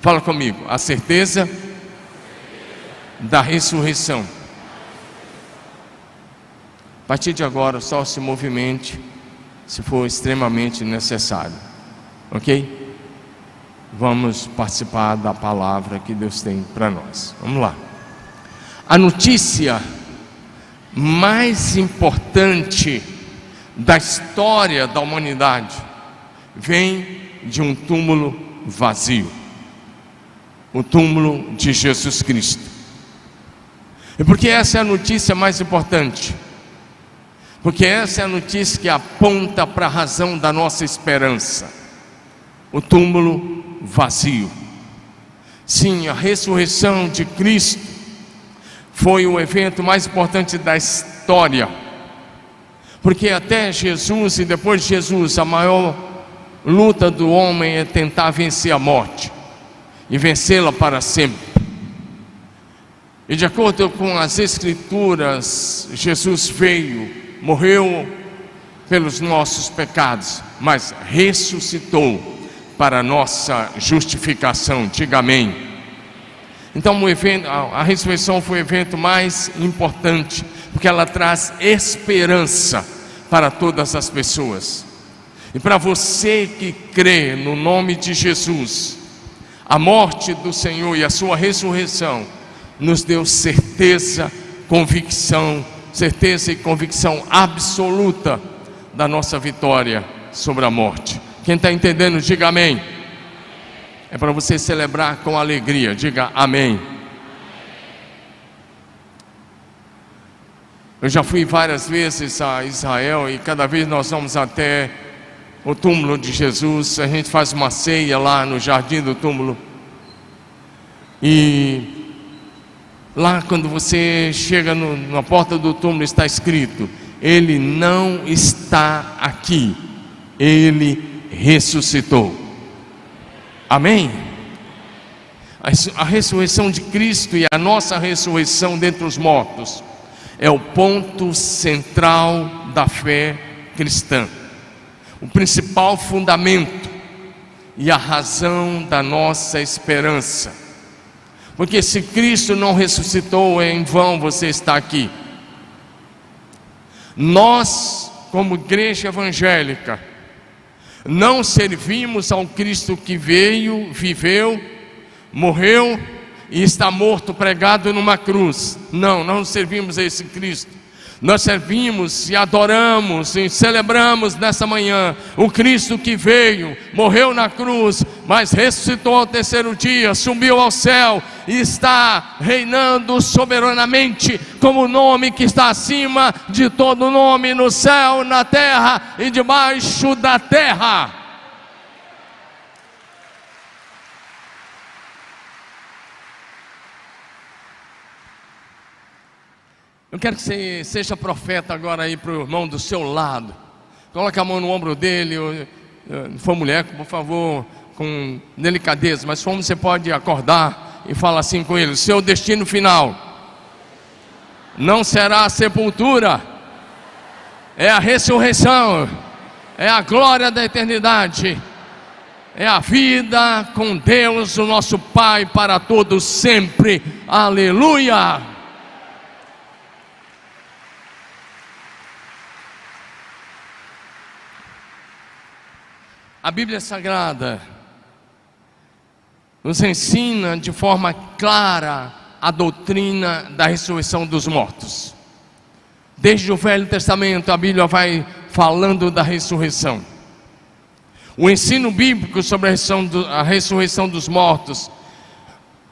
Fala comigo, a certeza da ressurreição. A partir de agora, só se movimente se for extremamente necessário, ok? Vamos participar da palavra que Deus tem para nós. Vamos lá. A notícia mais importante da história da humanidade vem de um túmulo vazio, o túmulo de Jesus Cristo. E por que essa é a notícia mais importante? Porque essa é a notícia que aponta para a razão da nossa esperança: o túmulo vazio. Sim, a ressurreição de Cristo foi o evento mais importante da história, porque até Jesus e depois de Jesus, a maior luta do homem é tentar vencer a morte e vencê-la para sempre. E de acordo com as Escrituras, Jesus veio, morreu pelos nossos pecados, mas ressuscitou para a nossa justificação. Diga amém. Então a ressurreição foi o evento mais importante, porque ela traz esperança para todas as pessoas. E para você que crê no nome de Jesus, a morte do Senhor e a sua ressurreição nos deu certeza e convicção absoluta da nossa vitória sobre a morte. Quem está entendendo, diga amém. É para você celebrar com alegria, diga amém. Eu já fui várias vezes a Israel e cada vez nós vamos até o túmulo de Jesus. A gente faz uma ceia lá no jardim do túmulo. E lá quando você chega na porta do túmulo está escrito: Ele não está aqui, Ele ressuscitou. Amém? A ressurreição de Cristo e a nossa ressurreição dentre os mortos é o ponto central da fé cristã, o principal fundamento e a razão da nossa esperança. Porque se Cristo não ressuscitou, é em vão você está aqui. Nós, como igreja evangélica, não servimos ao Cristo que veio, viveu, morreu e está morto, pregado numa cruz. Não servimos a esse Cristo. Nós servimos e adoramos e celebramos nessa manhã o Cristo que veio, morreu na cruz, mas ressuscitou ao terceiro dia, subiu ao céu e está reinando soberanamente como o nome que está acima de todo nome, no céu, na terra e debaixo da terra. Eu quero que você seja profeta agora aí para o irmão do seu lado. Coloque a mão no ombro dele. Se for mulher, por favor, com delicadeza. Mas como você pode acordar e falar assim com ele: seu destino final não será a sepultura, é a ressurreição, é a glória da eternidade, é a vida com Deus, o nosso Pai, para todos sempre. Aleluia! A Bíblia Sagrada nos ensina de forma clara a doutrina da ressurreição dos mortos. Desde o Velho Testamento a Bíblia vai falando da ressurreição. O ensino bíblico sobre a ressurreição dos mortos,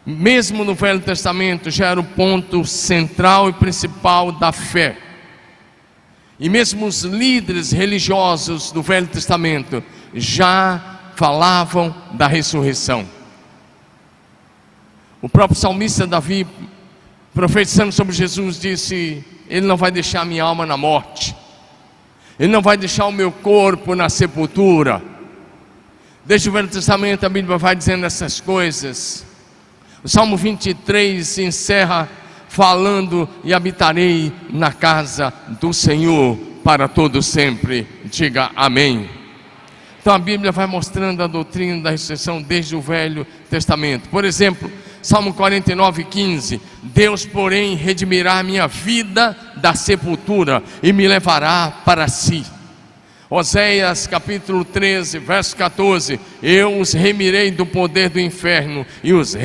mesmo no Velho Testamento, já era o ponto central e principal da fé. E mesmo os líderes religiosos do Velho Testamento já falavam da ressurreição. O próprio salmista Davi, profetizando sobre Jesus, disse: Ele não vai deixar minha alma na morte, Ele não vai deixar o meu corpo na sepultura. Desde o Velho Testamento a Bíblia vai dizendo essas coisas. O Salmo 23 encerra falando: e habitarei na casa do Senhor para todo sempre. Diga amém. Então a Bíblia vai mostrando a doutrina da ressurreição desde o Velho Testamento. Por exemplo, Salmo 49:15: Deus, porém, redimirá a minha vida da sepultura e me levará para si. Oséias capítulo 13, verso 14: eu os remirei do poder do inferno e os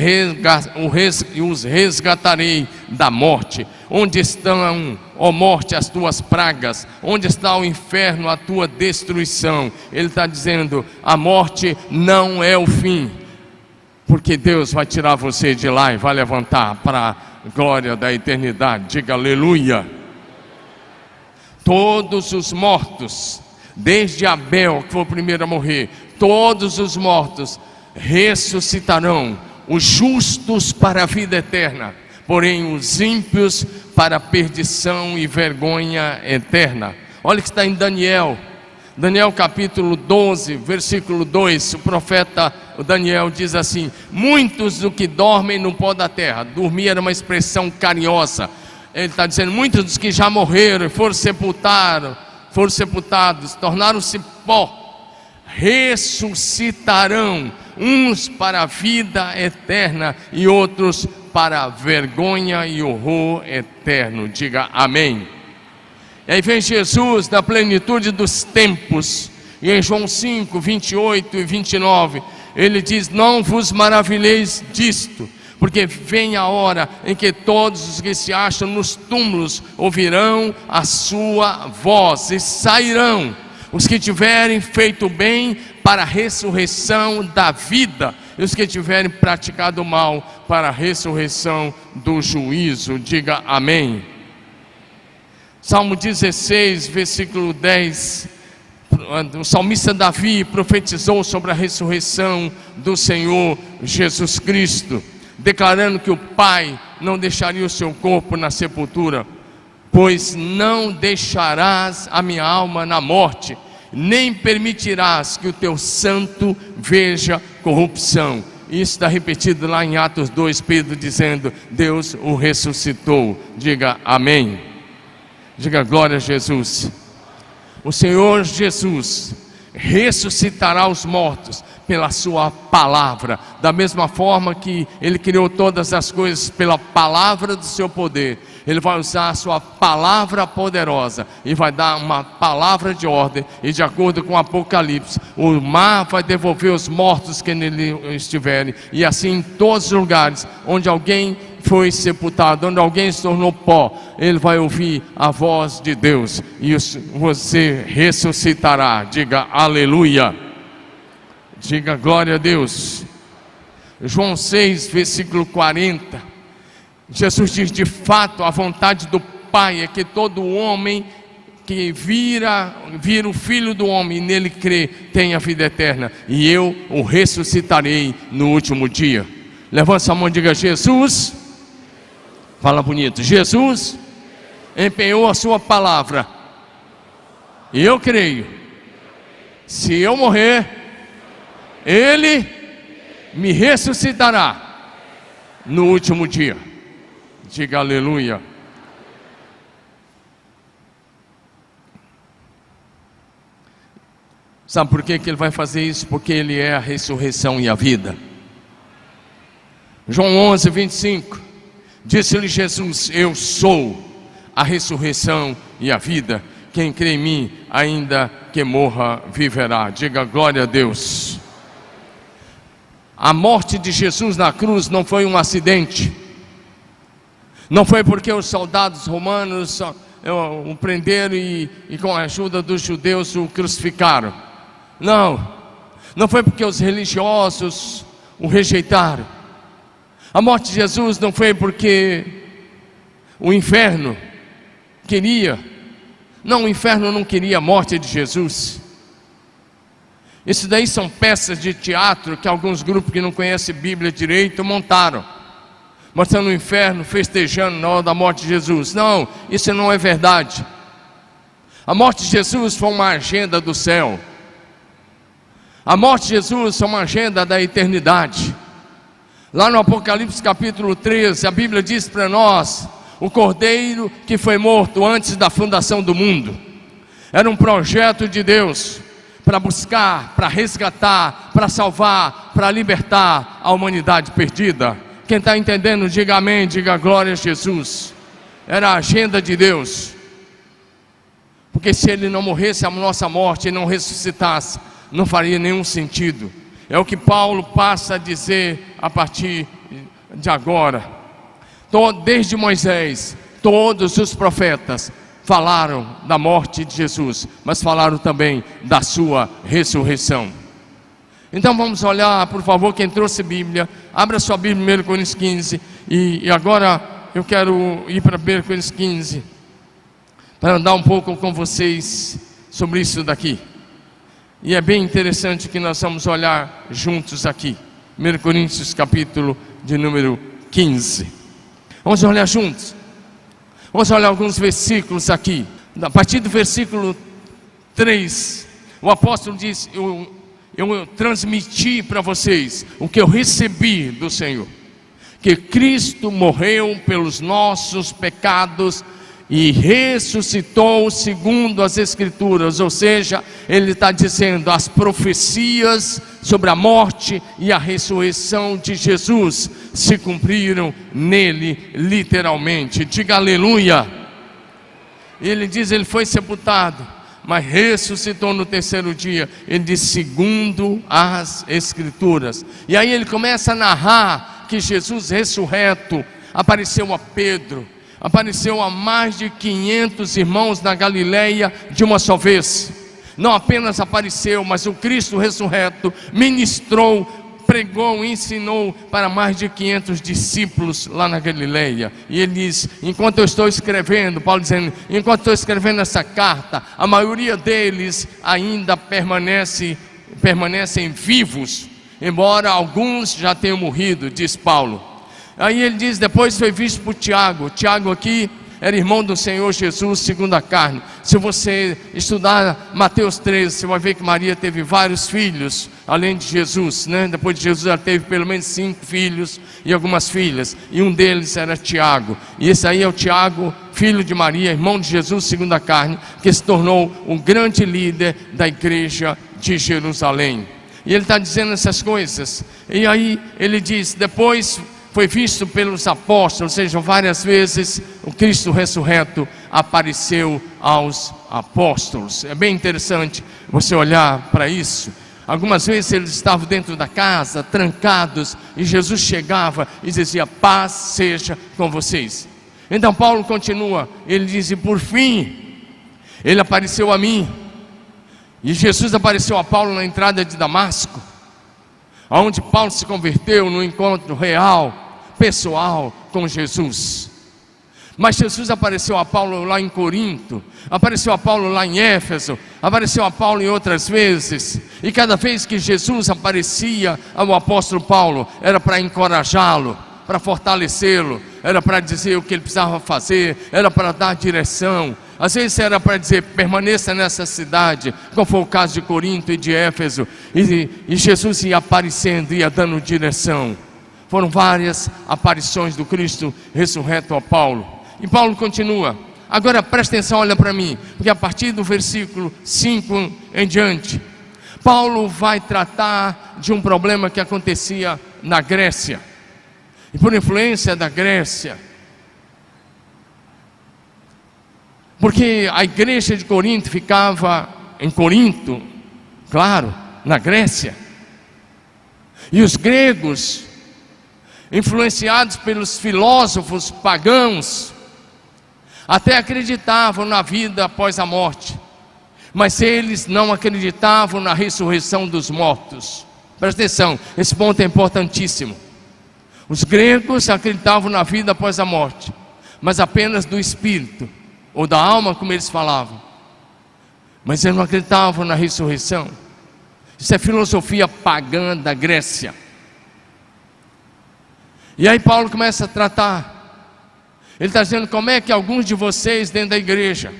resgatarei da morte. Onde estão, ó morte, as tuas pragas? Onde está o inferno, a tua destruição? Ele está dizendo: a morte não é o fim, porque Deus vai tirar você de lá e vai levantar para a glória da eternidade. Diga aleluia. Todos os mortos, desde Abel, que foi o primeiro a morrer, todos os mortos ressuscitarão, os justos para a vida eterna, porém os ímpios para a perdição e vergonha eterna. Olha o que está em Daniel capítulo 12, versículo 2, o profeta Daniel diz assim: muitos do que dormem no pó da terra. Dormir era uma expressão carinhosa. Ele está dizendo: muitos dos que já morreram e foram sepultados, tornaram-se pó, ressuscitarão, uns para a vida eterna e outros para a vergonha e horror eterno. Diga amém. E aí vem Jesus na plenitude dos tempos, e em João 5, 28 e 29, ele diz: não vos maravilheis disto, porque vem a hora em que todos os que se acham nos túmulos ouvirão a sua voz e sairão, os que tiverem feito bem para a ressurreição da vida, e os que tiverem praticado o mal para a ressurreição do juízo. Diga amém. Salmo 16, versículo 10, o salmista Davi profetizou sobre a ressurreição do Senhor Jesus Cristo, declarando que o Pai não deixaria o seu corpo na sepultura, pois não deixarás a minha alma na morte, nem permitirás que o teu santo veja corrupção. Isso está repetido lá em Atos 2, Pedro dizendo: Deus o ressuscitou. Diga amém. Diga glória a Jesus. O Senhor Jesus ressuscitará os mortos pela sua palavra, da mesma forma que Ele criou todas as coisas pela palavra do seu poder. Ele vai usar a sua palavra poderosa e vai dar uma palavra de ordem, e de acordo com o Apocalipse, o mar vai devolver os mortos que nele estiverem, e assim em todos os lugares onde alguém foi sepultado, onde alguém se tornou pó, ele vai ouvir a voz de Deus e você ressuscitará. Diga aleluia. Diga glória a Deus. João 6, versículo 40, Jesus diz: de fato a vontade do Pai é que todo homem que vira o Filho do Homem e nele crê tenha vida eterna, e eu o ressuscitarei no último dia. Levanta a mão e diga: Jesus, fala bonito, Jesus empenhou a sua palavra, e eu creio, se eu morrer, Ele me ressuscitará no último dia. Diga aleluia. Sabe por que Ele vai fazer isso? Porque Ele é a ressurreição e a vida. João 11, 25, disse-lhe Jesus: eu sou a ressurreição e a vida, quem crê em mim, ainda que morra, viverá. Diga glória a Deus. A morte de Jesus na cruz não foi um acidente, não foi porque os soldados romanos o prenderam e com a ajuda dos judeus o crucificaram. Não foi porque os religiosos o rejeitaram. A morte de Jesus não foi porque o inferno queria. Não, o inferno não queria a morte de Jesus. Isso daí são peças de teatro que alguns grupos que não conhecem Bíblia direito montaram, mostrando o inferno festejando na hora da morte de Jesus. Não, isso não é verdade. A morte de Jesus foi uma agenda do céu. A morte de Jesus foi uma agenda da eternidade. Lá no Apocalipse capítulo 13, a Bíblia diz para nós: o Cordeiro que foi morto antes da fundação do mundo. Era um projeto de Deus para buscar, para resgatar, para salvar, para libertar a humanidade perdida. Quem está entendendo, diga amém, diga glória a Jesus. Era a agenda de Deus, porque se Ele não morresse a nossa morte e não ressuscitasse, não faria nenhum sentido. É o que Paulo passa a dizer a partir de agora. Desde Moisés, todos os profetas falaram da morte de Jesus, mas falaram também da sua ressurreição. Então vamos olhar, por favor, quem trouxe Bíblia, abra sua Bíblia, 1 Coríntios 15, e agora eu quero ir para 1 Coríntios 15, para andar um pouco com vocês sobre isso daqui. E é bem interessante que nós vamos olhar juntos aqui, 1 Coríntios capítulo de número 15. Vamos olhar juntos. Vamos olhar alguns versículos aqui. A partir do versículo 3, o apóstolo diz: eu transmiti para vocês o que eu recebi do Senhor, que Cristo morreu pelos nossos pecados e ressuscitou segundo as Escrituras. Ou seja, ele está dizendo, as profecias sobre a morte e a ressurreição de Jesus se cumpriram nele literalmente. Diga aleluia. Ele diz, ele foi sepultado, mas ressuscitou no terceiro dia. Ele diz, segundo as Escrituras. E aí ele começa a narrar que Jesus ressurreto apareceu a Pedro, apareceu a mais de 500 irmãos na Galileia de uma só vez. Não apenas apareceu, mas o Cristo ressurreto ministrou, pregou, ensinou para mais de 500 discípulos lá na Galileia. E ele diz, enquanto eu estou escrevendo, Paulo dizendo, enquanto estou escrevendo essa carta, a maioria deles ainda permanecem vivos, embora alguns já tenham morrido, diz Paulo. Aí ele diz, depois foi visto por Tiago. Tiago aqui era irmão do Senhor Jesus segundo a carne. Se você estudar Mateus 13, você vai ver que Maria teve vários filhos, além de Jesus, né? Depois de Jesus ela teve pelo menos 5 filhos e algumas filhas, e um deles era Tiago. E esse aí é o Tiago, filho de Maria, irmão de Jesus segundo a carne, que se tornou um grande líder da igreja de Jerusalém. E ele está dizendo essas coisas. E aí ele diz, depois foi visto pelos apóstolos, ou seja, várias vezes o Cristo ressurreto apareceu aos apóstolos. É bem interessante você olhar para isso. Algumas vezes eles estavam dentro da casa, trancados, e Jesus chegava e dizia, paz seja com vocês. Então Paulo continua, ele diz, e por fim, ele apareceu a mim. E Jesus apareceu a Paulo na entrada de Damasco, onde Paulo se converteu no encontro real, pessoal com Jesus. Mas Jesus apareceu a Paulo lá em Corinto, apareceu a Paulo lá em Éfeso, apareceu a Paulo em outras vezes. E cada vez que Jesus aparecia ao apóstolo Paulo, era para encorajá-lo, para fortalecê-lo, era para dizer o que ele precisava fazer, era para dar direção. Às vezes era para dizer, permaneça nessa cidade, como foi o caso de Corinto e de Éfeso. E Jesus ia aparecendo, ia dando direção. Foram várias aparições do Cristo ressurreto a Paulo. E Paulo continua. Agora presta atenção, olha para mim, porque a partir do versículo 5 em diante, Paulo vai tratar de um problema que acontecia na Grécia. E por influência da Grécia, porque a igreja de Corinto ficava em Corinto, claro, na Grécia. E os gregos, influenciados pelos filósofos pagãos, até acreditavam na vida após a morte, mas eles não acreditavam na ressurreição dos mortos. Presta atenção, esse ponto é importantíssimo. Os gregos acreditavam na vida após a morte, mas apenas do espírito, ou da alma, como eles falavam. Mas eles não acreditavam na ressurreição. Isso é filosofia pagã da Grécia. E aí Paulo começa a tratar. Ele está dizendo, como é que alguns de vocês dentro da igreja,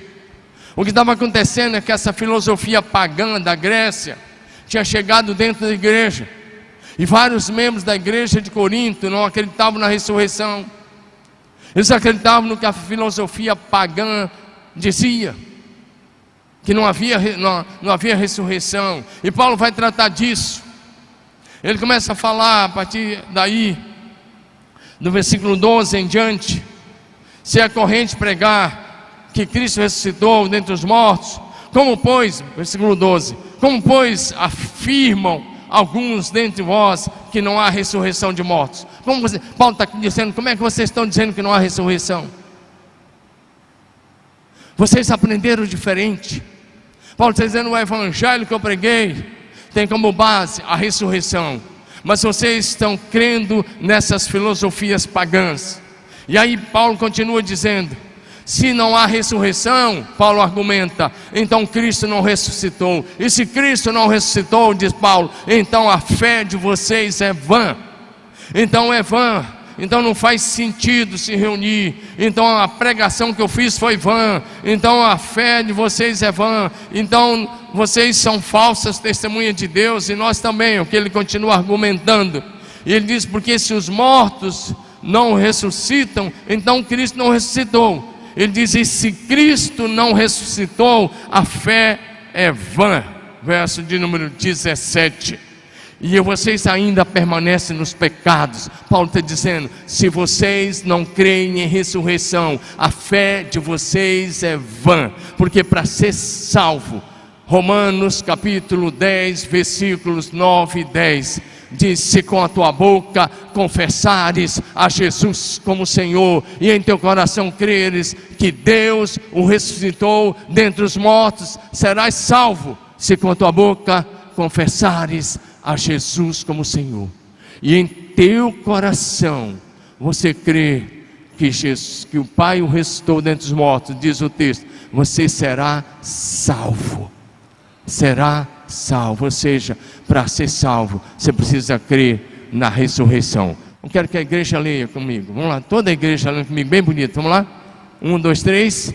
o que estava acontecendo é que essa filosofia pagã da Grécia tinha chegado dentro da igreja, e vários membros da igreja de Corinto não acreditavam na ressurreição. Eles acreditavam no que a filosofia pagã dizia. que não havia ressurreição. E Paulo vai tratar disso. Ele começa a falar a partir daí, do versículo 12 em diante: se é corrente pregar que Cristo ressuscitou dentre os mortos, como pois, versículo 12, como pois afirmam alguns dentre vós que não há ressurreição de mortos? Paulo está dizendo, como é que vocês estão dizendo que não há ressurreição? Vocês aprenderam diferente. Paulo está dizendo, o evangelho que eu preguei tem como base a ressurreição, mas vocês estão crendo nessas filosofias pagãs. E aí Paulo continua dizendo, se não há ressurreição, Paulo argumenta, então Cristo não ressuscitou. E se Cristo não ressuscitou, diz Paulo, então a fé de vocês é vã. Então é vã, então não faz sentido se reunir, então a pregação que eu fiz foi vã, então a fé de vocês é vã, então vocês são falsas testemunhas de Deus, e nós também, o que ele continua argumentando. E ele diz, porque se os mortos não ressuscitam, então Cristo não ressuscitou. Ele diz, e se Cristo não ressuscitou, a fé é vã. Verso de número 17. E vocês ainda permanecem nos pecados. Paulo está dizendo, se vocês não creem em ressurreição, a fé de vocês é vã. Porque para ser salvo, Romanos capítulo 10, versículos 9 e 10, diz, se com a tua boca confessares a Jesus como Senhor, e em teu coração creres que Deus o ressuscitou dentre os mortos, serás salvo. Se com a tua boca confessares a Jesus como Senhor, e em teu coração você crê que Jesus, que o Pai o ressuscitou dentre os mortos, diz o texto, você será salvo. Será salvo. Ou seja, para ser salvo, você precisa crer na ressurreição. Eu quero que a igreja leia comigo. Vamos lá, toda a igreja lendo comigo, bem bonito. Vamos lá? 1, 2, 3.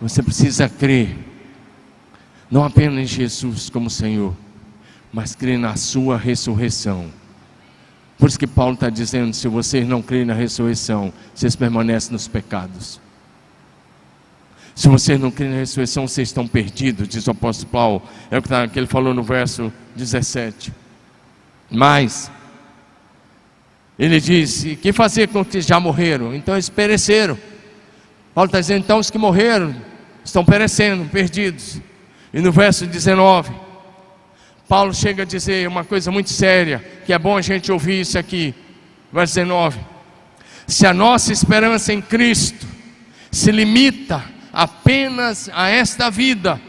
Você precisa crer, não apenas em Jesus como Senhor, mas crer na sua ressurreição. Por isso que Paulo está dizendo, se vocês não crerem na ressurreição, vocês permanecem nos pecados. Se vocês não crerem na ressurreição, vocês estão perdidos, diz o apóstolo Paulo. É o que ele falou no verso 17. Mas ele disse, que fazer com os que já morreram? Então eles pereceram. Paulo está dizendo, então os que morreram estão perecendo, perdidos. E no verso 19, Paulo chega a dizer uma coisa muito séria, que é bom a gente ouvir isso aqui. Verso 19, se a nossa esperança em Cristo se limita apenas a esta vida,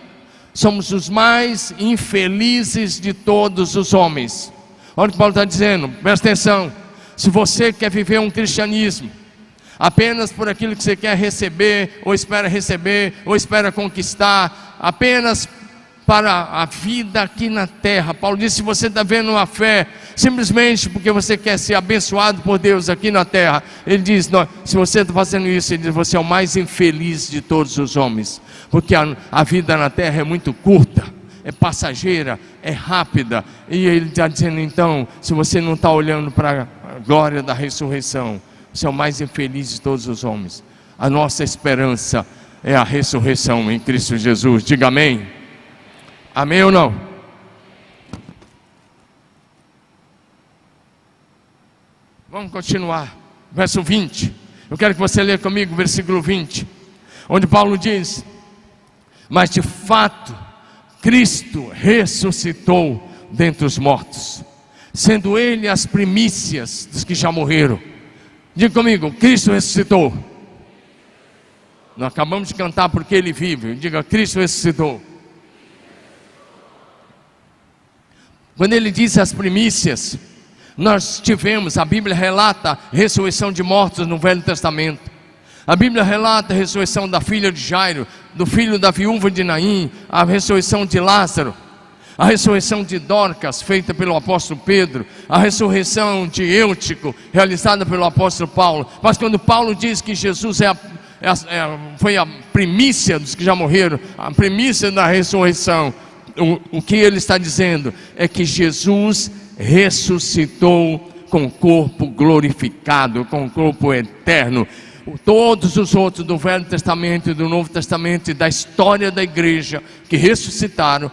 somos os mais infelizes de todos os homens. Olha o que Paulo está dizendo, presta atenção. Se você quer viver um cristianismo apenas por aquilo que você quer receber, ou espera conquistar, apenas para a vida aqui na terra, Paulo disse, se você está vendo uma fé, simplesmente porque você quer ser abençoado por Deus aqui na terra, ele diz, não, se você está fazendo isso, ele diz, você é o mais infeliz de todos os homens, porque a vida na terra é muito curta, é passageira, é rápida, e ele está dizendo, então, se você não está olhando para a glória da ressurreição, você é o mais infeliz de todos os homens. A nossa esperança é a ressurreição em Cristo Jesus. Diga amém. Amém ou não? Vamos continuar. Verso 20. Eu quero que você leia comigo o versículo 20. Onde Paulo diz, mas de fato, Cristo ressuscitou dentre os mortos, sendo Ele as primícias dos que já morreram. Diga comigo, Cristo ressuscitou. Nós acabamos de cantar porque Ele vive. Diga, Cristo ressuscitou. Quando Ele diz as primícias, nós tivemos, a Bíblia relata a ressurreição de mortos no Velho Testamento. A Bíblia relata a ressurreição da filha de Jairo, do filho da viúva de Naim, a ressurreição de Lázaro, a ressurreição de Dorcas, feita pelo apóstolo Pedro, a ressurreição de Eutico, realizada pelo apóstolo Paulo. Mas quando Paulo diz que Jesus foi a primícia dos que já morreram, a primícia da ressurreição, o que ele está dizendo é que Jesus ressuscitou com corpo glorificado, com corpo eterno. Todos os outros do Velho Testamento e do Novo Testamento e da história da igreja que ressuscitaram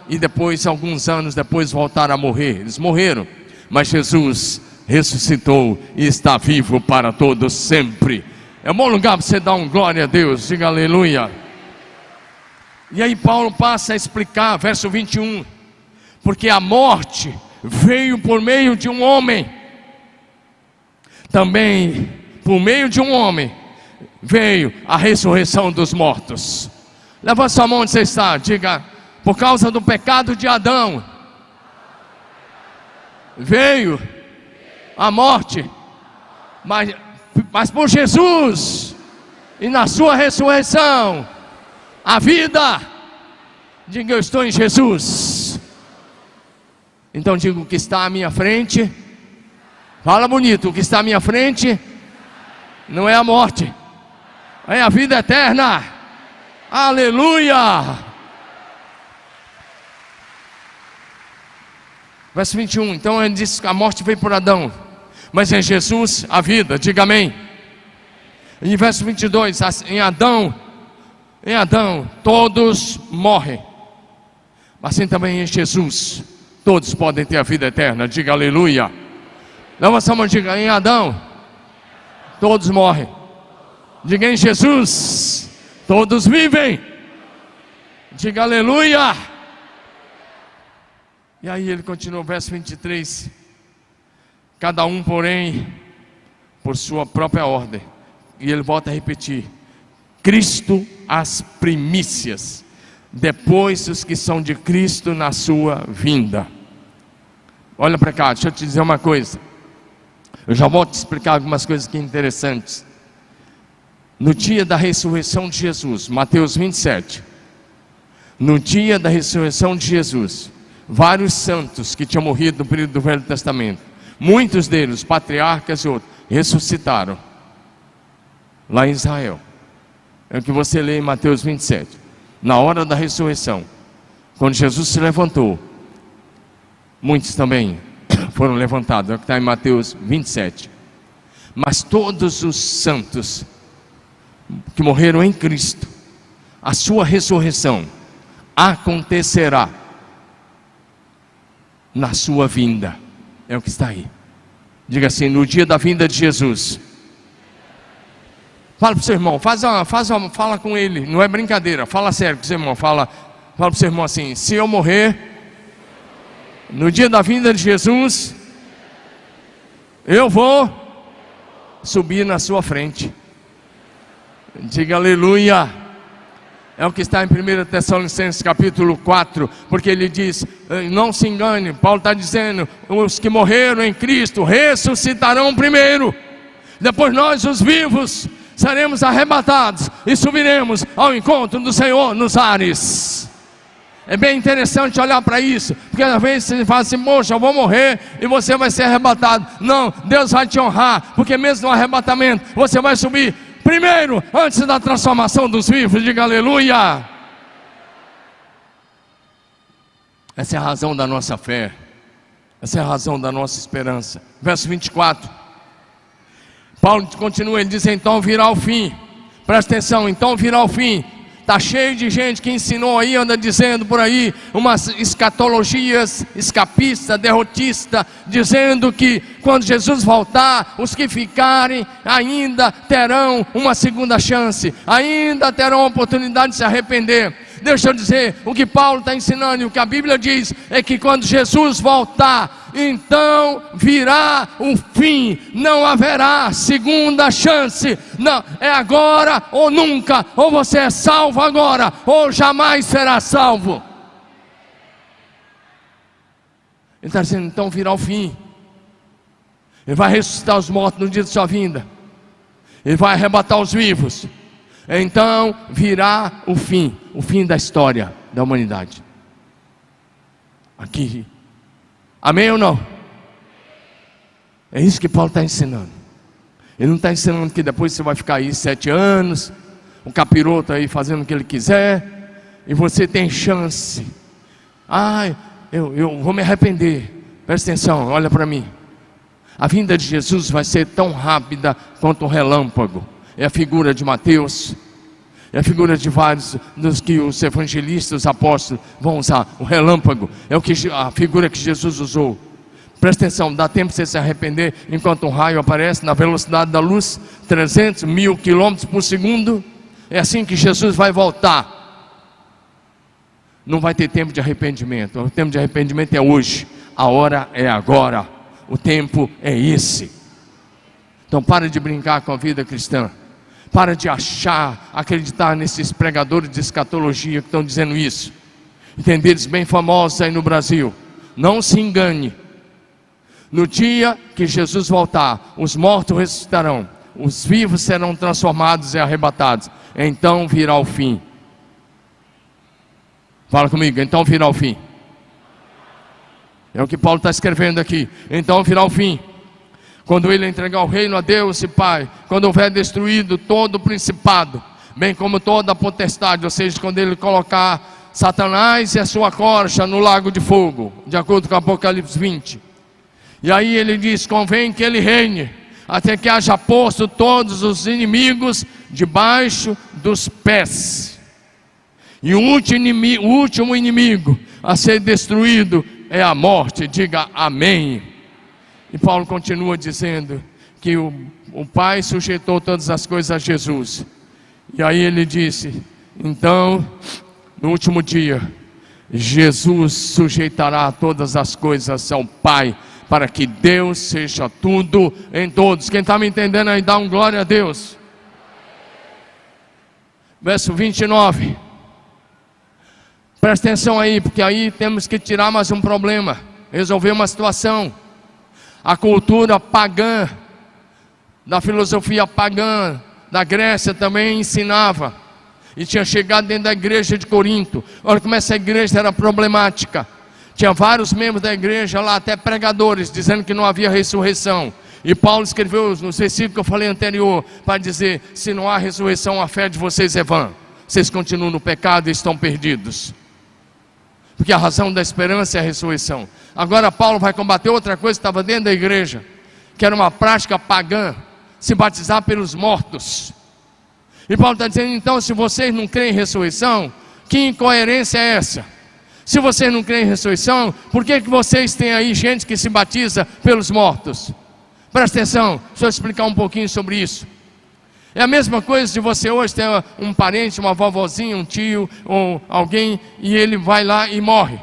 e depois, alguns anos depois, voltaram a morrer. Eles morreram, mas Jesus ressuscitou e está vivo para todos sempre. É um bom lugar para você dar um glória a Deus, diga aleluia. E aí Paulo passa a explicar, verso 21, porque a morte veio por meio de um homem, também por meio de um homem veio a ressurreição dos mortos. Levanta sua mão onde você está, diga: por causa do pecado de Adão veio a morte, mas por Jesus e na sua ressurreição a vida. Diga: eu estou em Jesus. Então diga: o que está à minha frente, fala bonito, o que está à minha frente não é a morte, é a vida eterna. Aleluia. Verso 21, então ele diz que a morte veio por Adão, mas em Jesus a vida, diga amém. Em verso 22, em Adão todos morrem, mas assim também em Jesus todos podem ter a vida eterna, diga aleluia. Levanta a mão, diga: em Adão todos morrem, diga: em Jesus todos vivem, diga aleluia. E aí ele continua, verso 23, cada um porém por sua própria ordem. E ele volta a repetir: Cristo as primícias, depois os que são de Cristo na sua vinda. Olha para cá, deixa eu te dizer uma coisa. Eu já vou te explicar algumas coisas aqui interessantes. No dia da ressurreição de Jesus, Mateus 27, no dia da ressurreição de Jesus, vários santos que tinham morrido no período do Velho Testamento, muitos deles, patriarcas e outros, ressuscitaram lá em Israel. É o que você lê em Mateus 27. Na hora da ressurreição, quando Jesus se levantou, muitos também foram levantados. É o que está em Mateus 27. Mas todos os santos que morreram em Cristo, a sua ressurreição acontecerá na sua vinda. É o que está aí. Diga assim: no dia da vinda de Jesus. Fala para o seu irmão, fala com ele, não é brincadeira, fala sério com o seu irmão, fala para o seu irmão assim: se eu morrer no dia da vinda de Jesus, eu vou subir na sua frente. Diga aleluia. É o que está em 1 Tessalonicenses capítulo 4, porque ele diz, não se engane, Paulo está dizendo, os que morreram em Cristo ressuscitarão primeiro, depois nós os vivos seremos arrebatados e subiremos ao encontro do Senhor nos ares. É bem interessante olhar para isso, porque às vezes você fala assim: poxa, eu vou morrer e você vai ser arrebatado. Não, Deus vai te honrar, porque mesmo no arrebatamento você vai subir primeiro, antes da transformação dos vivos. Diga aleluia. Essa é a razão da nossa fé, essa é a razão da nossa esperança. Verso 24, Paulo continua, ele diz: então virá o fim. Presta atenção, então virá o fim. Está cheio de gente que ensinou aí, anda dizendo por aí, umas escatologias escapista, derrotista, dizendo que quando Jesus voltar, os que ficarem ainda terão uma segunda chance, ainda terão a oportunidade de se arrepender. Deixa eu dizer, o que Paulo está ensinando e o que a Bíblia diz é que quando Jesus voltar, então virá o fim, não haverá segunda chance. Não, é agora ou nunca, ou você é salvo agora, ou jamais será salvo. Ele está dizendo, então virá o fim. Ele vai ressuscitar os mortos no dia de sua vinda, ele vai arrebatar os vivos. Então virá o fim da história da humanidade. Aqui, amém ou não? É isso que Paulo está ensinando. Ele não está ensinando que depois você vai ficar aí 7 anos, o capiroto aí fazendo o que ele quiser, e você tem chance eu vou me arrepender. Presta atenção, olha para mim. A vinda de Jesus vai ser tão rápida quanto um relâmpago. É a figura de Mateus, é a figura de vários dos que os evangelistas, os apóstolos vão usar. O relâmpago é a figura que Jesus usou. Presta atenção, dá tempo de você se arrepender enquanto um raio aparece na velocidade da luz, 300 mil quilômetros por segundo. É assim que Jesus vai voltar. Não vai ter tempo de arrependimento. O tempo de arrependimento é hoje. A hora é agora. O tempo é esse. Então para de brincar com a vida cristã. Para de acreditar nesses pregadores de escatologia que estão dizendo isso. Entender eles bem famosos aí no Brasil. Não se engane. No dia que Jesus voltar, os mortos ressuscitarão, os vivos serão transformados e arrebatados. Então virá o fim. Fala comigo, então virá o fim. É o que Paulo está escrevendo aqui. Então virá o fim. Quando ele entregar o reino a Deus e Pai, quando houver destruído todo o principado, bem como toda a potestade, ou seja, quando ele colocar Satanás e a sua corja no lago de fogo, de acordo com Apocalipse 20. E aí ele diz: convém que ele reine, até que haja posto todos os inimigos debaixo dos pés. E o último inimigo a ser destruído é a morte. Diga amém. E Paulo continua dizendo que o Pai sujeitou todas as coisas a Jesus. E aí ele disse: então, no último dia, Jesus sujeitará todas as coisas ao Pai, para que Deus seja tudo em todos. Quem está me entendendo aí, dá um glória a Deus. Verso 29. Presta atenção aí, porque aí temos que tirar mais um problema, resolver uma situação. A cultura pagã, da filosofia pagã da Grécia também ensinava, e tinha chegado dentro da igreja de Corinto. Olha como essa igreja era problemática. Tinha vários membros da igreja lá, até pregadores, dizendo que não havia ressurreição. E Paulo escreveu nos versículos que eu falei anterior, para dizer: se não há ressurreição, a fé de vocês é vã. Vocês continuam no pecado e estão perdidos. Porque a razão da esperança é a ressurreição. Agora Paulo vai combater outra coisa que estava dentro da igreja, que era uma prática pagã, se batizar pelos mortos. E Paulo está dizendo: então, se vocês não creem em ressurreição, que incoerência é essa? Se vocês não creem em ressurreição, por que vocês têm aí gente que se batiza pelos mortos? Presta atenção, deixa eu explicar um pouquinho sobre isso. É a mesma coisa de você hoje ter um parente, uma vovozinha, um tio, ou alguém, e ele vai lá e morre.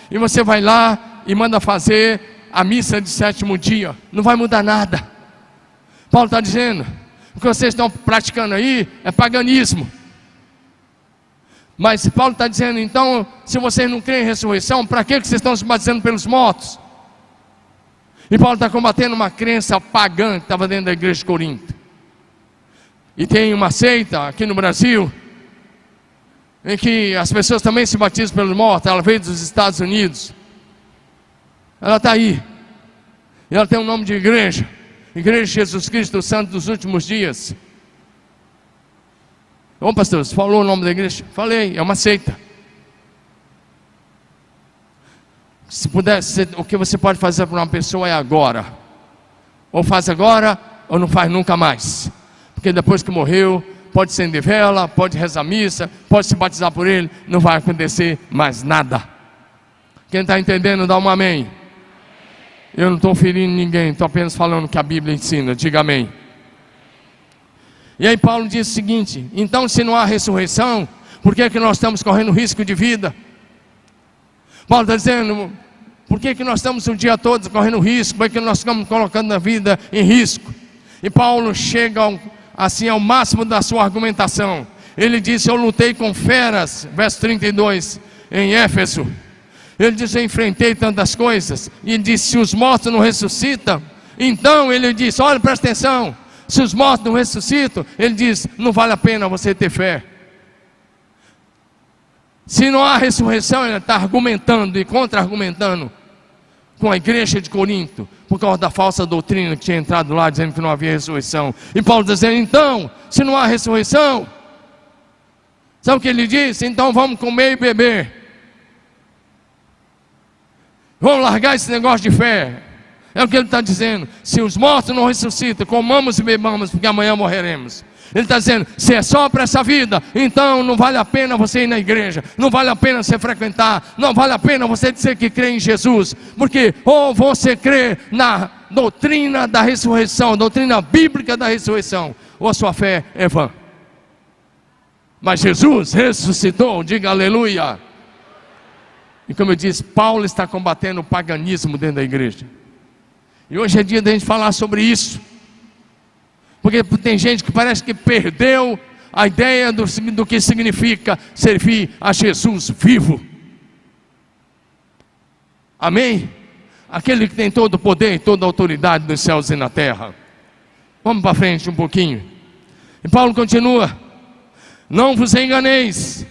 E você vai lá e manda fazer a missa de sétimo dia. Não vai mudar nada. Paulo está dizendo: o que vocês estão praticando aí é paganismo. Mas Paulo está dizendo: então, se vocês não creem em ressurreição, para que vocês estão se batizando pelos mortos? E Paulo está combatendo uma crença pagã que estava dentro da igreja de Corinto. E tem uma seita aqui no Brasil, em que as pessoas também se batizam pelos mortos. Ela veio dos Estados Unidos. Ela está aí. E ela tem um nome de igreja: Igreja de Jesus Cristo, o Santo dos Últimos Dias. Ô pastor, você falou o nome da igreja? Falei, é uma seita. Se puder, o que você pode fazer para uma pessoa é agora. Ou faz agora, ou não faz nunca mais. Porque depois que morreu, pode acender vela, pode rezar missa, pode se batizar por ele, não vai acontecer mais nada. Quem está entendendo, dá um amém. Eu não estou ferindo ninguém, estou apenas falando o que a Bíblia ensina. Diga amém. E aí Paulo diz o seguinte: então, se não há ressurreição, por que nós estamos correndo risco de vida? Paulo está dizendo: por que nós estamos o dia todo correndo risco? Por que nós estamos colocando a vida em risco? E Paulo chega assim ao máximo da sua argumentação. Ele disse: eu lutei com feras, verso 32, em Éfeso. Ele disse: eu enfrentei tantas coisas. E ele disse: se os mortos não ressuscitam, então ele disse: olha, presta atenção, se os mortos não ressuscitam, ele diz: não vale a pena você ter fé. Se não há ressurreição, ele está argumentando e contra-argumentando com a igreja de Corinto, por causa da falsa doutrina que tinha entrado lá, dizendo que não havia ressurreição. E Paulo está dizendo: então, se não há ressurreição, sabe o que ele disse? Então vamos comer e beber. Vamos largar esse negócio de fé. É o que ele está dizendo. Se os mortos não ressuscitam, comamos e bebamos, porque amanhã morreremos. Ele está dizendo, se é só para essa vida, então não vale a pena você ir na igreja, não vale a pena você frequentar, não vale a pena você dizer que crê em Jesus, porque ou você crê na doutrina da ressurreição, doutrina bíblica da ressurreição, ou a sua fé é vã. Mas Jesus ressuscitou, diga aleluia. E como eu disse, Paulo está combatendo o paganismo dentro da igreja. E hoje é dia da gente falar sobre isso. Porque tem gente que parece que perdeu a ideia do que significa servir a Jesus vivo. Amém? Aquele que tem todo o poder e toda a autoridade dos céus e na terra. Vamos para frente um pouquinho. E Paulo continua: não vos enganeis,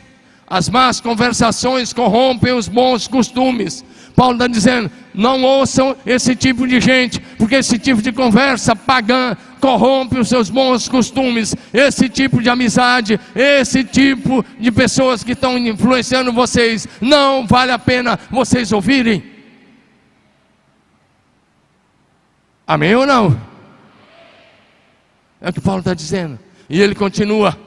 as más conversações corrompem os bons costumes. Paulo está dizendo, não ouçam esse tipo de gente, porque esse tipo de conversa pagã corrompe os seus bons costumes. Esse tipo de amizade, esse tipo de pessoas que estão influenciando vocês, não vale a pena vocês ouvirem. Amém ou não? É o que Paulo está dizendo. E ele continua.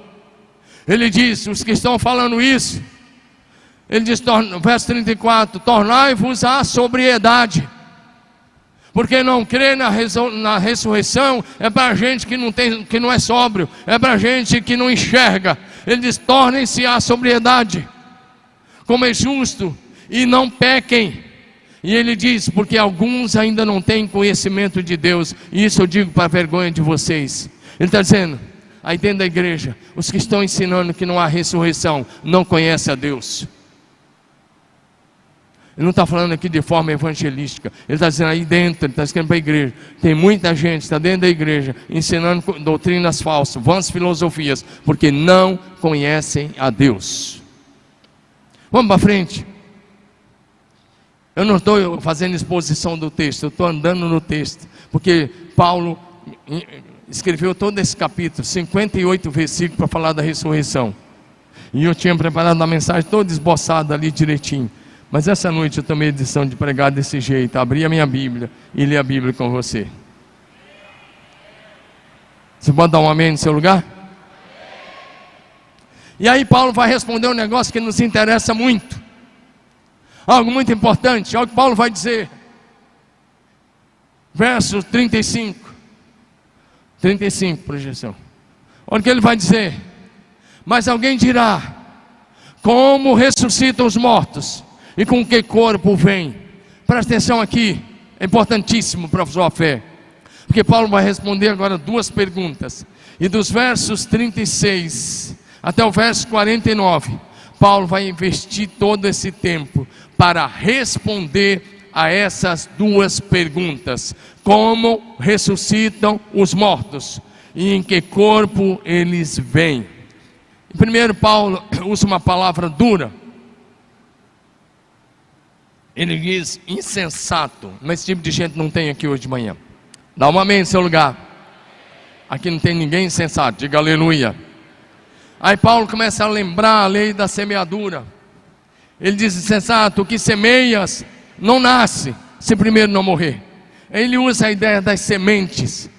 Ele diz, os que estão falando isso, ele diz, verso 34, tornai-vos à sobriedade, porque não crer na ressurreição é para gente que não é sóbrio, é para gente que não enxerga. Ele diz, tornem-se à sobriedade, como é justo, e não pequem. E ele diz, porque alguns ainda não têm conhecimento de Deus, e isso eu digo para a vergonha de vocês. Ele está dizendo, aí dentro da igreja, os que estão ensinando que não há ressurreição, não conhecem a Deus. Ele não está falando aqui de forma evangelística. Ele está dizendo aí dentro, ele está escrevendo para a igreja. Tem muita gente que está dentro da igreja ensinando doutrinas falsas, vãs filosofias, porque não conhecem a Deus. Vamos para frente. Eu não estou fazendo exposição do texto, eu estou andando no texto, porque Paulo escreveu todo esse capítulo, 58 versículos para falar da ressurreição. E eu tinha preparado a mensagem toda esboçada ali direitinho. Mas essa noite eu tomei a decisão de pregar desse jeito, abrir a minha Bíblia e ler a Bíblia com você. Você pode dar um amém no seu lugar? E aí Paulo vai responder um negócio que nos interessa muito. Algo muito importante, olha o que Paulo vai dizer. Verso 35. 35, projeção. Olha o que ele vai dizer. Mas alguém dirá, como ressuscitam os mortos? E com que corpo vem? Presta atenção aqui, é importantíssimo para a sua fé, porque Paulo vai responder agora duas perguntas. E dos versos 36 até o verso 49, Paulo vai investir todo esse tempo para responder a essas duas perguntas: como ressuscitam os mortos e em que corpo eles vêm. Primeiro, Paulo usa uma palavra dura. Ele diz insensato, mas esse tipo de gente não tem aqui hoje de manhã. Dá um amém no seu lugar. Aqui não tem ninguém insensato, diga aleluia. Aí Paulo começa a lembrar a lei da semeadura. Ele diz insensato, o que semeias não nasce se primeiro não morrer. Ele usa a ideia das sementes,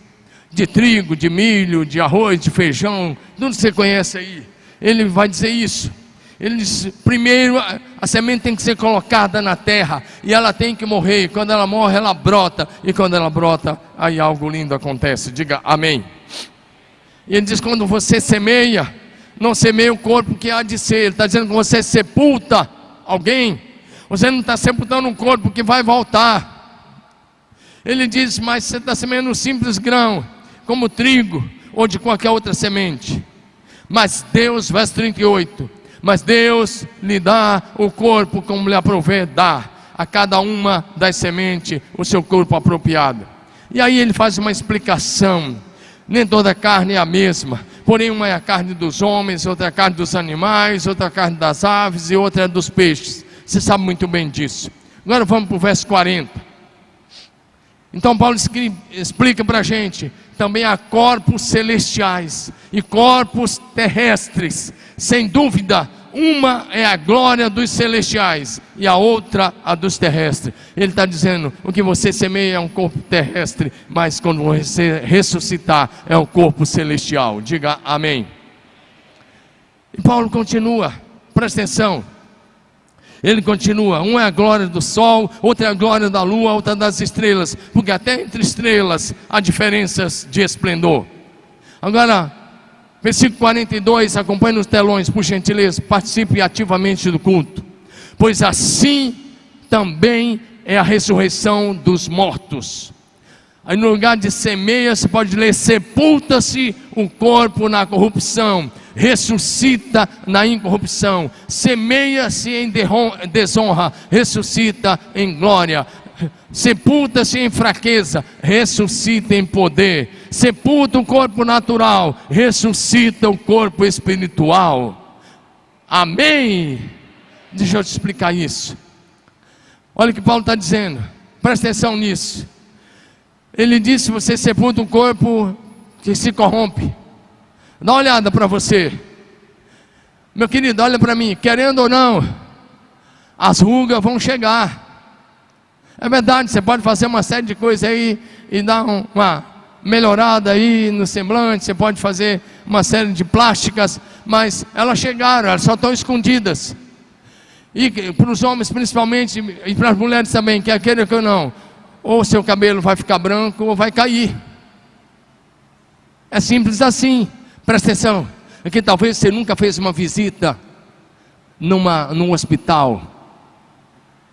de trigo, de milho, de arroz, de feijão, tudo que você conhece aí. Ele vai dizer isso. Ele diz, primeiro a semente tem que ser colocada na terra, e ela tem que morrer, e quando ela morre ela brota, e quando ela brota, aí algo lindo acontece, diga amém. E ele diz, quando você semeia, não semeia o corpo que há de ser. Ele está dizendo que você sepulta alguém, você não está sepultando um corpo que vai voltar. Ele diz, mas você está semeando um simples grão, como trigo, ou de qualquer outra semente. Mas Deus, verso 38, mas Deus lhe dá o corpo como lhe aprouver dar, a cada uma das sementes o seu corpo apropriado. E aí ele faz uma explicação. Nem toda carne é a mesma, porém uma é a carne dos homens, outra é a carne dos animais, outra é a carne das aves e outra é dos peixes. Você sabe muito bem disso. Agora vamos para o verso 40. Então Paulo explica para a gente, também há corpos celestiais e corpos terrestres. Sem dúvida, uma é a glória dos celestiais e a outra a dos terrestres. Ele está dizendo, o que você semeia é um corpo terrestre, mas quando você ressuscitar é um corpo celestial. Diga amém. E Paulo continua, presta atenção. Ele continua, uma é a glória do sol, outra é a glória da lua, outra das estrelas, porque até entre estrelas há diferenças de esplendor. Agora, versículo 42, acompanhe nos telões, por gentileza, participe ativamente do culto. Pois assim também é a ressurreição dos mortos. Aí no lugar de semeia, você pode ler, sepulta-se o corpo na corrupção, ressuscita na incorrupção. Semeia-se em desonra, ressuscita em glória. Sepulta-se em fraqueza, ressuscita em poder. Sepulta o corpo natural, ressuscita o corpo espiritual. Amém? Deixa eu te explicar isso. Olha o que Paulo está dizendo, presta atenção nisso. Ele disse, você sepulta um corpo que se corrompe. Dá uma olhada para você, meu querido, olha para mim, querendo ou não, as rugas vão chegar. É verdade, você pode fazer uma série de coisas aí e dar uma melhorada aí no semblante, você pode fazer uma série de plásticas, mas elas chegaram, elas só estão escondidas. E para os homens principalmente, e para as mulheres também, quer queira ou não, ou seu cabelo vai ficar branco ou vai cair. É simples assim. Presta atenção, aqui talvez você nunca fez uma visita num hospital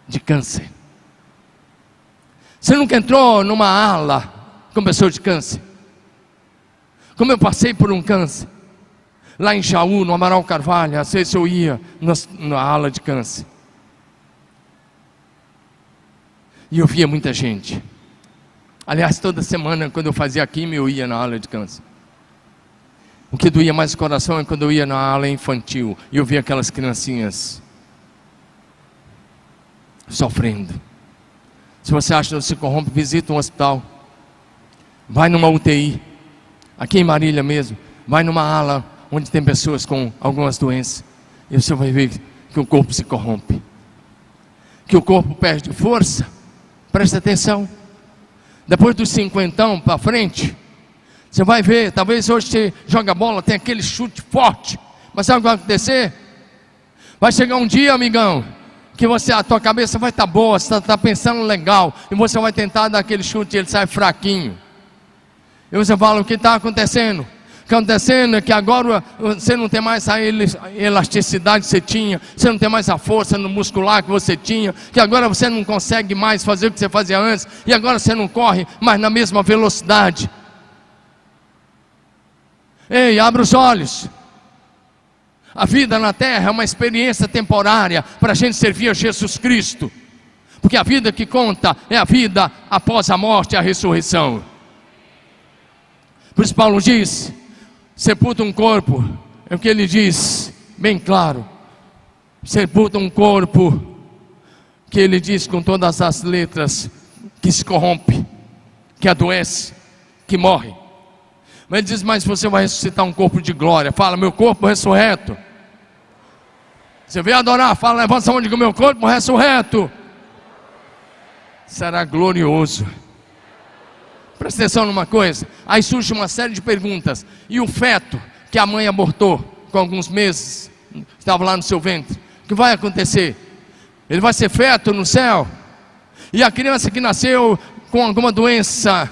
de câncer. Você nunca entrou numa ala com pessoa de câncer. Como eu passei por um câncer lá em Jaú, no Amaral Carvalho, às vezes eu ia na ala de câncer e eu via muita gente. Aliás, toda semana quando eu fazia quimio eu ia na ala de câncer. O que doía mais o coração é quando eu ia na ala infantil e eu via aquelas criancinhas sofrendo. Se você acha que não se corrompe, visita um hospital, vai numa UTI, aqui em Marília mesmo, vai numa ala onde tem pessoas com algumas doenças, e você vai ver que o corpo se corrompe, que o corpo perde força. Presta atenção, depois dos 50 para frente, você vai ver, talvez hoje você joga bola, tem aquele chute forte, mas sabe o que vai acontecer? Vai chegar um dia, amigão, que a tua cabeça vai estar boa, você está pensando legal, e você vai tentar dar aquele chute e ele sai fraquinho. E você fala, o que está acontecendo? O que está acontecendo é que agora você não tem mais a elasticidade que você tinha, você não tem mais a força no muscular que você tinha, que agora você não consegue mais fazer o que você fazia antes, e agora você não corre mais na mesma velocidade. Ei, abre os olhos. A vida na terra é uma experiência temporária para a gente servir a Jesus Cristo, porque a vida que conta é a vida após a morte e a ressurreição. Por isso Paulo diz, sepulta um corpo, é o que ele diz, bem claro, sepulta um corpo, que ele diz com todas as letras, que se corrompe, que adoece, que morre. Mas ele diz, mas você vai ressuscitar um corpo de glória. Fala, meu corpo ressurreto. Você veio adorar, fala, levanta a mão e diga, meu corpo ressurreto será glorioso. Presta atenção numa coisa, aí surge uma série de perguntas. E o feto que a mãe abortou com alguns meses, estava lá no seu ventre, o que vai acontecer? Ele vai ser feto no céu? E a criança que nasceu com alguma doença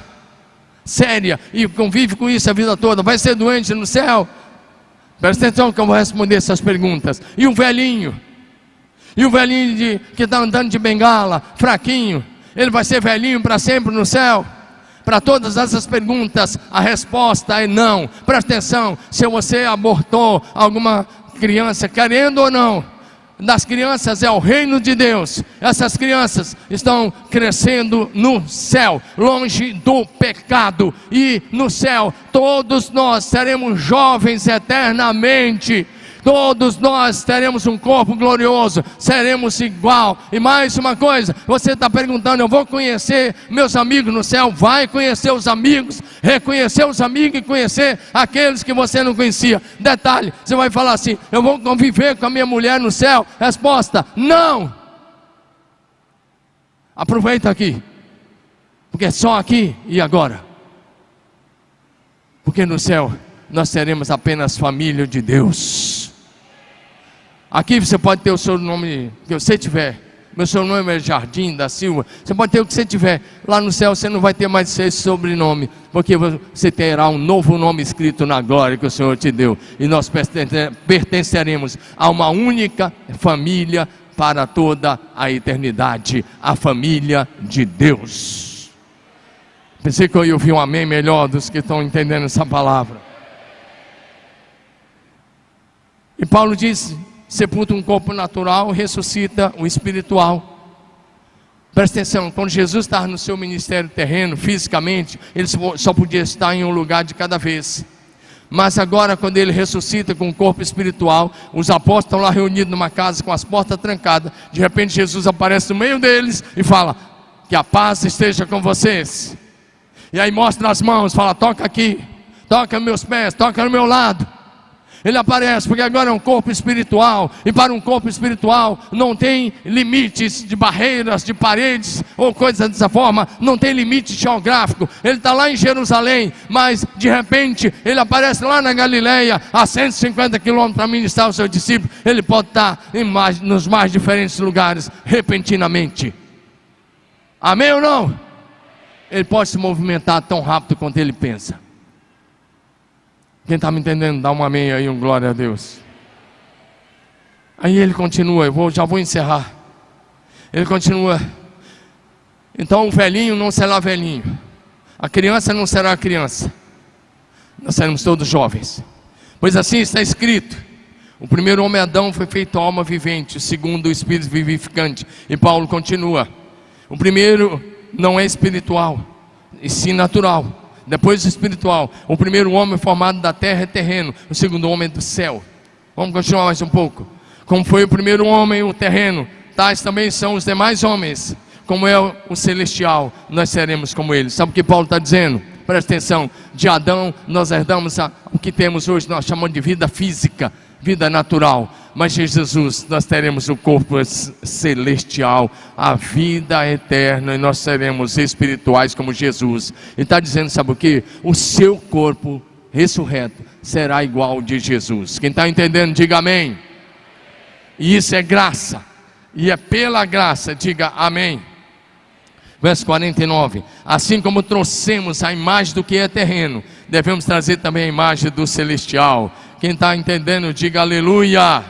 séria e convive com isso a vida toda, vai ser doente no céu? Presta atenção que eu vou responder essas perguntas. E o velhinho? E o velhinho que está andando de bengala, fraquinho, ele vai ser velhinho para sempre no céu? Para todas essas perguntas, a resposta é não. Presta atenção, se você abortou alguma criança, querendo ou não, das crianças é o reino de Deus. Essas crianças estão crescendo no céu, longe do pecado. E no céu, todos nós seremos jovens eternamente, Todos nós teremos um corpo glorioso, seremos igual. E mais uma coisa, você está perguntando: eu vou conhecer meus amigos no céu? Vai conhecer os amigos, reconhecer os amigos e conhecer aqueles que você não conhecia. Detalhe, você vai falar assim: eu vou conviver com a minha mulher no céu? Resposta: não. Aproveita aqui, porque é só aqui e agora. Porque no céu nós teremos apenas família de Deus. Aqui você pode ter o seu nome que você tiver. Meu sobrenome é Jardim da Silva. Você pode ter o que você tiver. Lá no céu você não vai ter mais esse sobrenome, porque você terá um novo nome escrito na glória que o Senhor te deu. E nós pertenceremos a uma única família para toda a eternidade, a família de Deus. Pensei que eu ia ouvir um amém melhor dos que estão entendendo essa palavra. E Paulo diz: sepulta um corpo natural, ressuscita o espiritual. Presta atenção, quando Jesus estava no seu ministério terreno, fisicamente, ele só podia estar em um lugar de cada vez. Mas agora, quando ele ressuscita com o corpo espiritual, os apóstolos estão lá reunidos numa casa com as portas trancadas. De repente Jesus aparece no meio deles e fala: que a paz esteja com vocês. E aí mostra as mãos, fala: toca aqui, toca meus pés, toca no meu lado. Ele aparece, porque agora é um corpo espiritual. E para um corpo espiritual não tem limites de barreiras, de paredes ou coisa dessa forma. Não tem limite geográfico. Ele está lá em Jerusalém, mas de repente ele aparece lá na Galileia, a 150 quilômetros, para ministrar os seus discípulos. Ele pode estar nos mais diferentes lugares repentinamente. Amém ou não? Ele pode se movimentar tão rápido quanto ele pensa. Quem está me entendendo, dá um amém aí, um glória a Deus. Aí ele continua, já vou encerrar. Ele continua: então o velhinho não será velhinho, a criança não será criança, nós seremos todos jovens. Pois assim está escrito: o primeiro homem Adão foi feito alma vivente, o segundo o espírito vivificante. E Paulo continua: o primeiro não é espiritual, e sim natural. Depois espiritual. O primeiro homem formado da terra é terreno, o segundo homem é do céu. Vamos continuar mais um pouco. Como foi o primeiro homem, o terreno, tais também são os demais homens. Como é o celestial, nós seremos como ele. Sabe o que Paulo está dizendo? Presta atenção: de Adão nós herdamos o que temos hoje, nós chamamos de vida física, vida natural. Mas de Jesus nós teremos o corpo celestial, a vida eterna, e nós seremos espirituais como Jesus. Ele está dizendo, sabe o que? O seu corpo ressurreto será igual ao de Jesus. Quem está entendendo, diga amém. E isso é graça, e é pela graça, diga amém. Verso 49: assim como trouxemos a imagem do que é terreno, devemos trazer também a imagem do celestial. Quem está entendendo, diga aleluia.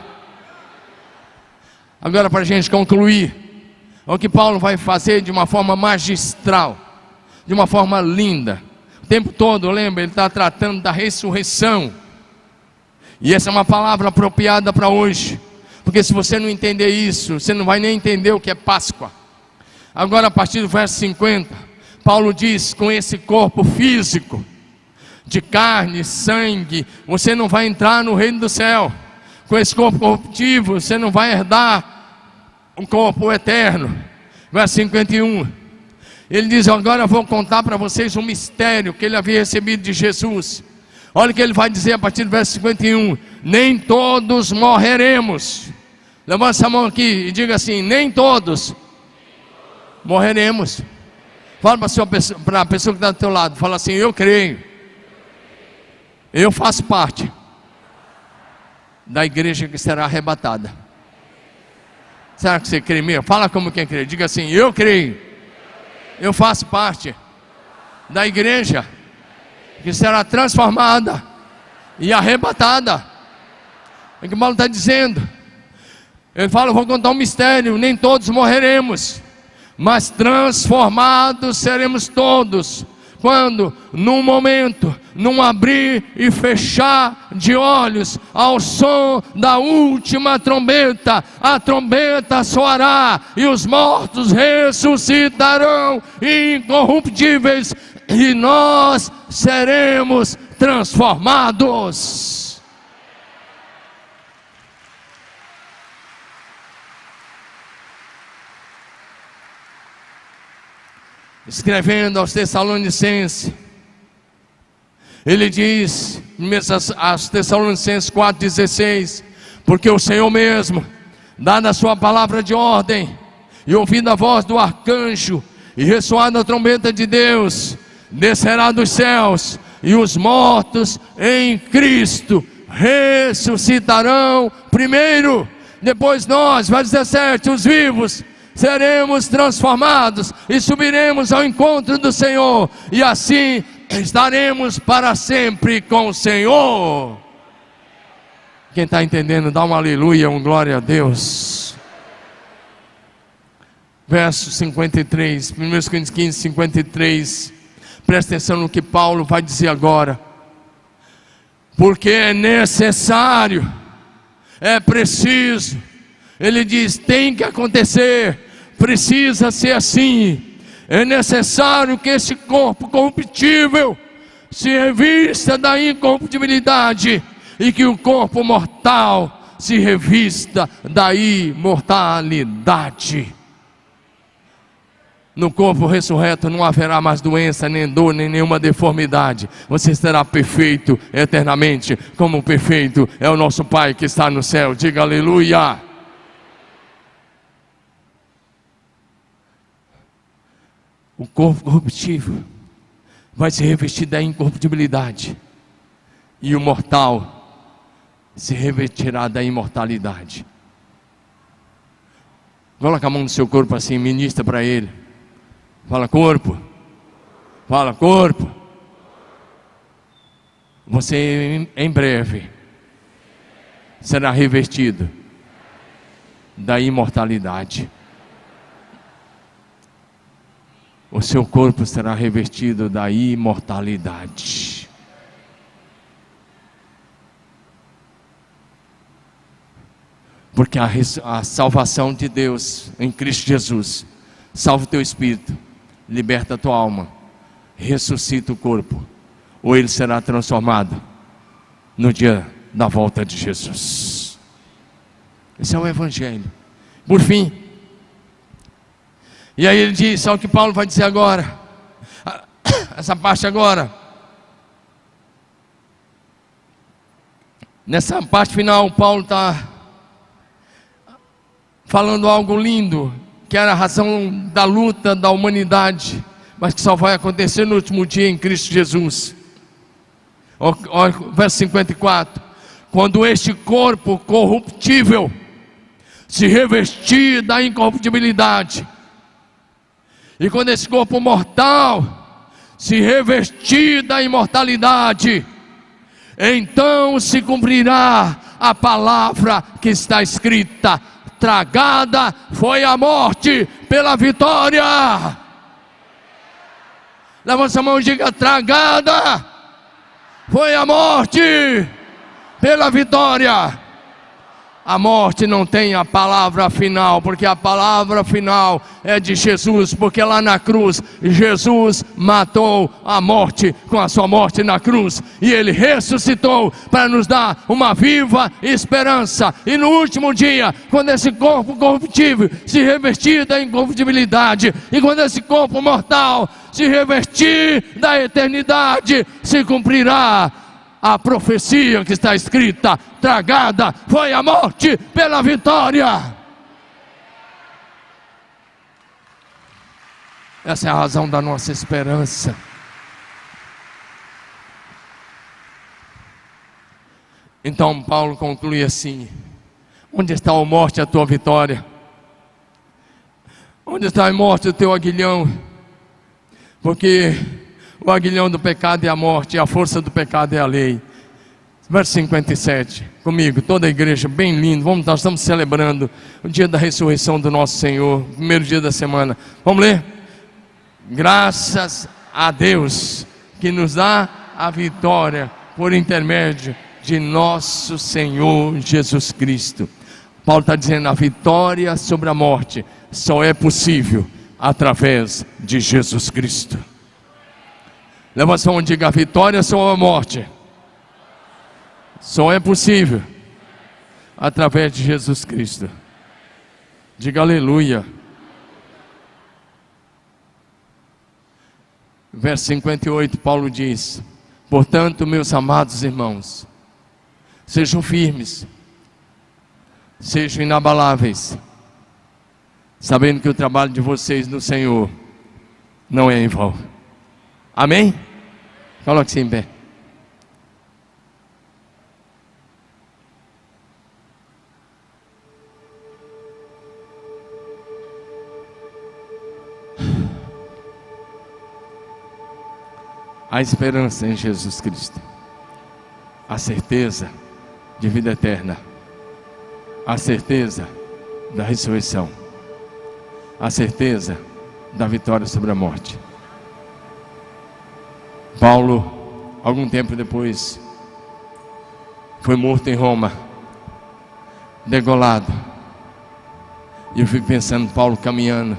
Agora, para a gente concluir, o que Paulo vai fazer de uma forma magistral, de uma forma linda. O tempo todo, lembra, ele está tratando da ressurreição. E essa é uma palavra apropriada para hoje, porque se você não entender isso, você não vai nem entender o que é Páscoa. Agora, a partir do verso 50, Paulo diz: com esse corpo físico, de carne, sangue, você não vai entrar no reino do céu. Com esse corpo corruptível, você não vai herdar um corpo eterno. Verso 51, ele diz: agora eu vou contar para vocês um mistério que ele havia recebido de Jesus. Olha o que ele vai dizer a partir do verso 51: nem todos morreremos. Levanta essa mão aqui e diga assim: nem todos morreremos. Fala para a pessoa que está do teu lado, fala assim: eu creio, eu faço parte da igreja que será arrebatada. Será que você crê mesmo? Fala como quem crê, diga assim: eu creio, eu faço parte da igreja que será transformada e arrebatada. É o que Paulo está dizendo. Ele fala: eu vou contar um mistério, nem todos morreremos, mas transformados seremos todos. Quando? Num momento, num abrir e fechar de olhos, ao som da última trombeta. A trombeta soará e os mortos ressuscitarão incorruptíveis, e nós seremos transformados. escrevendo aos Tessalonicenses, ele diz, aos Tessalonicenses 4,16: porque o Senhor mesmo, dada a sua palavra de ordem, e ouvindo a voz do arcanjo, e ressoando a trombeta de Deus, descerá dos céus, e os mortos em Cristo ressuscitarão primeiro. Depois nós, verso 17, os vivos, seremos transformados e subiremos ao encontro do Senhor, e assim estaremos para sempre com o Senhor. Quem está entendendo, dá um aleluia, um glória a Deus. Verso 53, 1 Coríntios 15, 53. Presta atenção no que Paulo vai dizer agora. Porque é necessário, é preciso, ele diz, tem que acontecer, precisa ser assim. É necessário que esse corpo corruptível se revista da incorruptibilidade, e que o corpo mortal se revista da imortalidade. No corpo ressurreto não haverá mais doença, nem dor, nem nenhuma deformidade. Você será perfeito eternamente, como perfeito é o nosso Pai que está no céu. Diga aleluia. O corpo corruptível vai se revestir da incorruptibilidade, e o mortal se revestirá da imortalidade. Coloca a mão no seu corpo assim, ministra para ele. Fala, corpo. Fala, corpo. Você em breve será revestido da imortalidade. O seu corpo será revestido da imortalidade. Porque a salvação de Deus em Cristo Jesus salva o teu espírito, liberta a tua alma, ressuscita o corpo, ou ele será transformado no dia da volta de Jesus. Esse é o Evangelho. Por fim, e aí ele diz, olha o que Paulo vai dizer agora, essa parte agora, nessa parte final, Paulo está falando algo lindo, que era a razão da luta da humanidade, mas que só vai acontecer no último dia em Cristo Jesus. Olha, verso 54: quando este corpo corruptível se revestir da incorruptibilidade, e quando esse corpo mortal se revestir da imortalidade, então se cumprirá a palavra que está escrita: tragada foi a morte pela vitória. Levanta a mão e diga: tragada foi a morte pela vitória. A morte não tem a palavra final, porque a palavra final é de Jesus, porque lá na cruz, Jesus matou a morte com a sua morte na cruz, e Ele ressuscitou para nos dar uma viva esperança. E no último dia, quando esse corpo corruptível se revestir da incorruptibilidade, e quando esse corpo mortal se revestir da eternidade, se cumprirá a profecia que está escrita: tragada foi a morte pela vitória. Essa é a razão da nossa esperança. Então Paulo conclui assim: onde está a morte, a tua vitória? Onde está a morte, o teu aguilhão? Porque o aguilhão do pecado é a morte, e a força do pecado é a lei. Verso 57, comigo, toda a igreja, bem lindo. Nós estamos celebrando o dia da ressurreição do nosso Senhor, primeiro dia da semana. Vamos ler? Graças a Deus que nos dá a vitória por intermédio de nosso Senhor Jesus Cristo. Paulo está dizendo: a vitória sobre a morte só é possível através de Jesus Cristo. Levanta a mão e diga: a vitória sobre a morte só é possível através de Jesus Cristo. Diga aleluia. verso 58, Paulo diz: portanto, meus amados irmãos, sejam firmes, sejam inabaláveis, sabendo que o trabalho de vocês no Senhor não é em vão. Amém? Coloque-se em pé. A esperança em Jesus Cristo, a certeza de vida eterna, a certeza da ressurreição, a certeza da vitória sobre a morte. Paulo, algum tempo depois, foi morto em Roma, degolado. E eu fico pensando, Paulo caminhando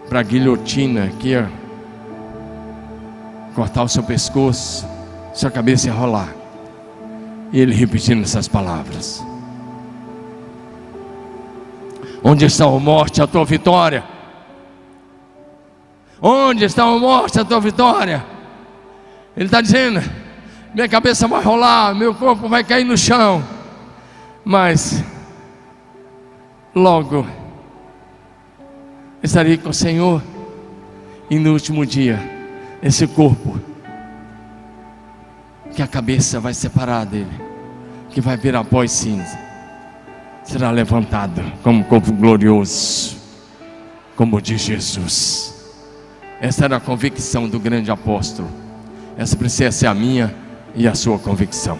para a guilhotina que ia cortar o seu pescoço, sua cabeça ia rolar. E ele repetindo essas palavras: onde está a morte, a tua vitória? Onde está a morte, a tua vitória? Ele está dizendo: minha cabeça vai rolar, meu corpo vai cair no chão, mas logo estarei com o Senhor. E no último dia, esse corpo, que a cabeça vai separar dele, que vai virar pó e cinza, será levantado como corpo glorioso, como o de Jesus. Essa era a convicção do grande apóstolo. Essa precisa ser a minha e a sua convicção.